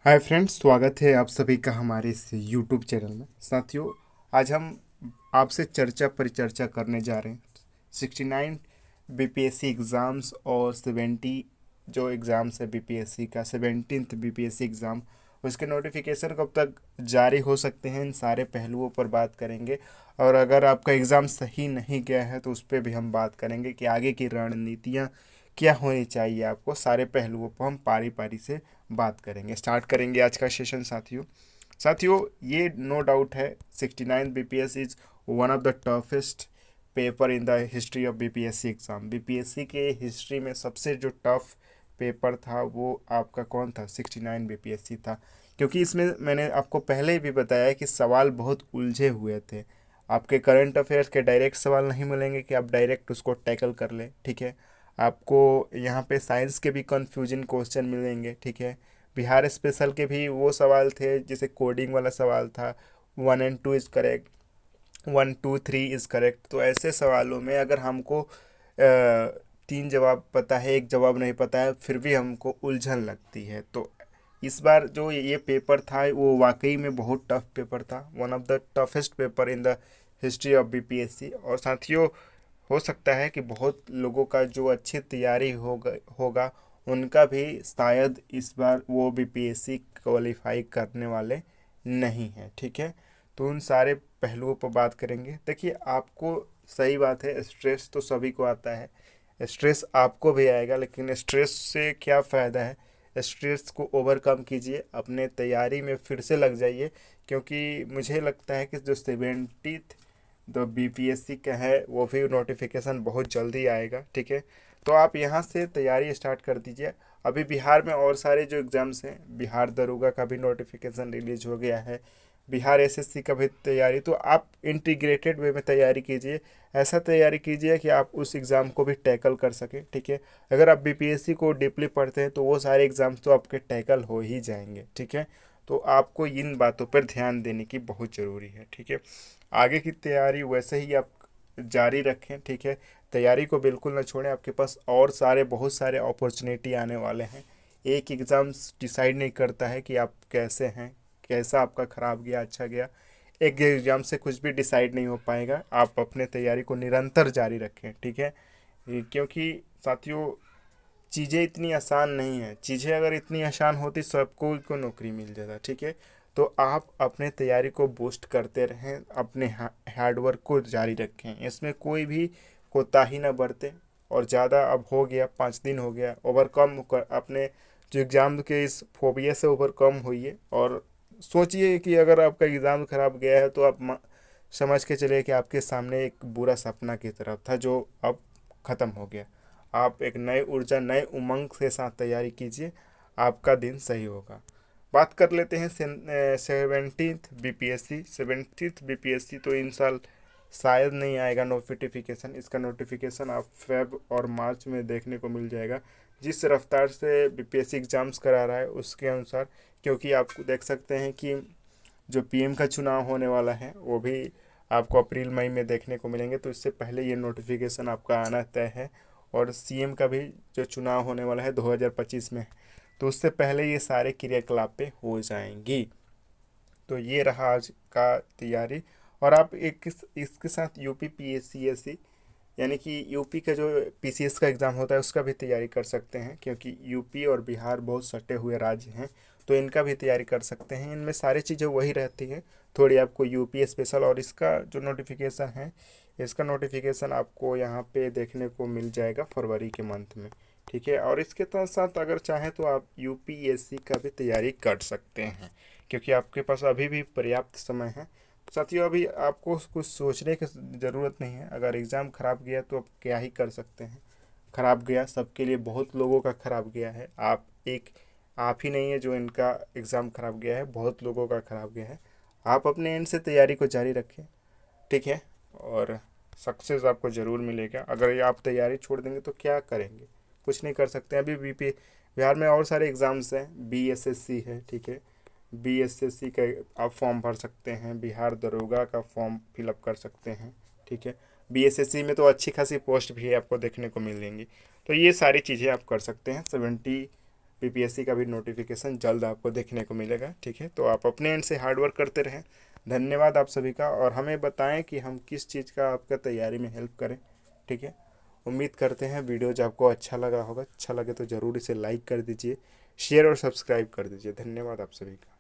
Hi friends, स्वागत है आप सभी का हमारे इस यूट्यूब चैनल में। साथियों, आज हम आपसे चर्चा परिचर्चा करने जा रहे हैं 69 बीपीएससी एग्ज़ाम्स और 70 जो एग्ज़ाम्स है बीपीएससी का 17th बीपीएससी एग्ज़ाम, उसके नोटिफिकेशन कब तक जारी हो सकते हैं, इन सारे पहलुओं पर बात करेंगे। और अगर आपका एग्ज़ाम सही नहीं गया है तो उस पर भी हम बात करेंगे कि आगे की रणनीतियाँ क्या होनी चाहिए। आपको सारे पहलुओं पर हम पारी पारी से बात करेंगे। स्टार्ट करेंगे आज का सेशन। साथियों, ये नो डाउट है 69 BPS is one of the toughest paper in the history of BPSC exam. BPSC के हिस्ट्री में सबसे जो टफ पेपर था वो आपका कौन था? 69 बीपीएससी था। क्योंकि इसमें मैंने आपको पहले ही भी बताया कि सवाल बहुत उलझे हुए थे। आपके करंट अफेयर्स के डायरेक्ट सवाल नहीं मिलेंगे कि आप डायरेक्ट उसको टैकल कर लें, ठीक है। आपको यहाँ पे साइंस के भी कंफ्यूजन क्वेश्चन मिलेंगे, ठीक है। बिहार स्पेशल के भी वो सवाल थे, जैसे कोडिंग वाला सवाल था, 1 and 2 is correct, 1 2 3 is correct. तो ऐसे सवालों में अगर हमको 3 जवाब पता है, एक जवाब नहीं पता है, फिर भी हमको उलझन लगती है। तो इस बार जो ये पेपर था वो वाकई में बहुत टफ पेपर था, one of the toughest paper in the history of BPSC. और साथियों, हो सकता है कि बहुत लोगों का जो अच्छी तैयारी होगा उनका भी शायद इस बार वो बीपीएससी क्वालिफाई करने वाले नहीं हैं, ठीक है। तो उन सारे पहलुओं पर बात करेंगे। देखिए, आपको सही बात है, स्ट्रेस तो सभी को आता है, स्ट्रेस आपको भी आएगा, लेकिन स्ट्रेस से क्या फ़ायदा है? स्ट्रेस को ओवरकम कीजिए, अपने तैयारी में फिर से लग जाइए। क्योंकि मुझे लगता है कि जो 70 तो बीपीएससी का है वो भी नोटिफिकेशन बहुत जल्दी आएगा, ठीक है। तो आप यहाँ से तैयारी स्टार्ट कर दीजिए। अभी बिहार में और सारे जो एग्ज़ाम्स हैं, बिहार दरोगा का भी नोटिफिकेशन रिलीज हो गया है, बिहार एसएससी का भी तैयारी। तो आप इंटीग्रेटेड वे में तैयारी कीजिए, ऐसा तैयारी कीजिए कि आप उस एग्ज़ाम को भी टैकल कर सकें, ठीक है। अगर आप बीपीएससी को डीपली पढ़ते हैं तो वो सारे एग्ज़ाम्स तो आपके टैकल हो ही जाएंगे, ठीक है। तो आपको इन बातों पर ध्यान देने की बहुत ज़रूरी है, ठीक है। आगे की तैयारी वैसे ही आप जारी रखें, ठीक है। तैयारी को बिल्कुल ना छोड़ें, आपके पास और सारे बहुत सारे अपॉर्चुनिटी आने वाले हैं। एक एग्ज़ाम्स डिसाइड नहीं करता है कि आप कैसे हैं, कैसा आपका ख़राब गया अच्छा गया। एक एग्ज़ाम से कुछ भी डिसाइड नहीं हो पाएगा। आप अपने तैयारी को निरंतर जारी रखें, ठीक है। क्योंकि साथियों, चीज़ें इतनी आसान नहीं है। चीज़ें अगर इतनी आसान होती सबको को नौकरी मिल जाता, ठीक है। तो आप अपने तैयारी को बूस्ट करते रहें, अपने हार्डवर्क को जारी रखें, इसमें कोई भी कोताही ना बरतें। और ज़्यादा अब हो गया, 5 दिन हो गया, ओवरकम कर अपने जो एग्ज़ाम के इस फोबिया से ओवरकम होइए। और सोचिए कि अगर आपका एग्ज़ाम ख़राब गया है तो आप समझ के चलिए कि आपके सामने एक बुरा सपना की तरफ था जो अब ख़त्म हो गया। आप एक नए ऊर्जा, नए उमंग के साथ तैयारी कीजिए, आपका दिन सही होगा। बात कर लेते हैं 70th बीपीएससी तो इन साल शायद नहीं आएगा नोटिफिकेशन। इसका नोटिफिकेशन आप फेब और मार्च में देखने को मिल जाएगा, जिस रफ्तार से बीपीएससी एग्ज़ाम्स करा रहा है उसके अनुसार। क्योंकि आप देख सकते हैं कि जो पीएम का चुनाव होने वाला है वो भी आपको अप्रैल मई में देखने को मिलेंगे, तो इससे पहले ये नोटिफिकेशन आपका आना तय है। और सीएम का भी जो चुनाव होने वाला है 2025 में, तो उससे पहले ये सारे क्रियाकलाप पे हो जाएंगी। तो ये रहा आज का तैयारी। और आप एक इसके साथ यूपी पीएससीएससी, यानी कि यूपी का जो पीसीएस का एग्ज़ाम होता है उसका भी तैयारी कर सकते हैं। क्योंकि यूपी और बिहार बहुत सटे हुए राज्य हैं, तो इनका भी तैयारी कर सकते हैं। इनमें सारी चीज़ें वही रहती हैं, थोड़ी आपको यूपी स्पेशल। और इसका जो नोटिफिकेशन है, इसका नोटिफिकेशन आपको यहाँ पे देखने को मिल जाएगा फरवरी के मंथ में, ठीक है। और इसके साथ साथ अगर चाहें तो आप यूपीएससी का भी तैयारी कर सकते हैं, क्योंकि आपके पास अभी भी पर्याप्त समय है। साथियों, अभी आपको कुछ सोचने की ज़रूरत नहीं है। अगर एग्ज़ाम ख़राब गया तो आप क्या ही कर सकते हैं। ख़राब गया सबके लिए, बहुत लोगों का ख़राब गया है। आप ही नहीं है जो इनका एग्ज़ाम ख़राब गया है, बहुत लोगों का ख़राब गया है। आप अपने एंड से तैयारी को जारी रखें, ठीक है। और सक्सेस आपको ज़रूर मिलेगा। अगर ये आप तैयारी छोड़ देंगे तो क्या करेंगे? कुछ नहीं कर सकते। अभी बीपी बिहार में और सारे एग्ज़ाम्स हैं, बीएसएससी है, ठीक है। बीएसएससी का आप फॉर्म भर सकते हैं, बिहार दरोगा का फॉर्म फिलअप कर सकते हैं, ठीक है। बीएसएससी में तो अच्छी खासी पोस्ट भी आपको देखने को मिलेंगी। तो ये सारी चीज़ें आप कर सकते हैं 70 बीपीएससी का भी नोटिफिकेशन जल्द आपको देखने को मिलेगा। ठीक है, तो आप अपने एंड से हार्ड वर्क करते रहें। धन्यवाद आप सभी का, और हमें बताएं कि हम किस चीज़ का आपका तैयारी में हेल्प करें। ठीक है, उम्मीद करते हैं वीडियो जो आपको अच्छा लगा होगा। अच्छा लगे तो ज़रूर इसे लाइक कर दीजिए, शेयर और सब्सक्राइब कर दीजिए। धन्यवाद आप सभी का।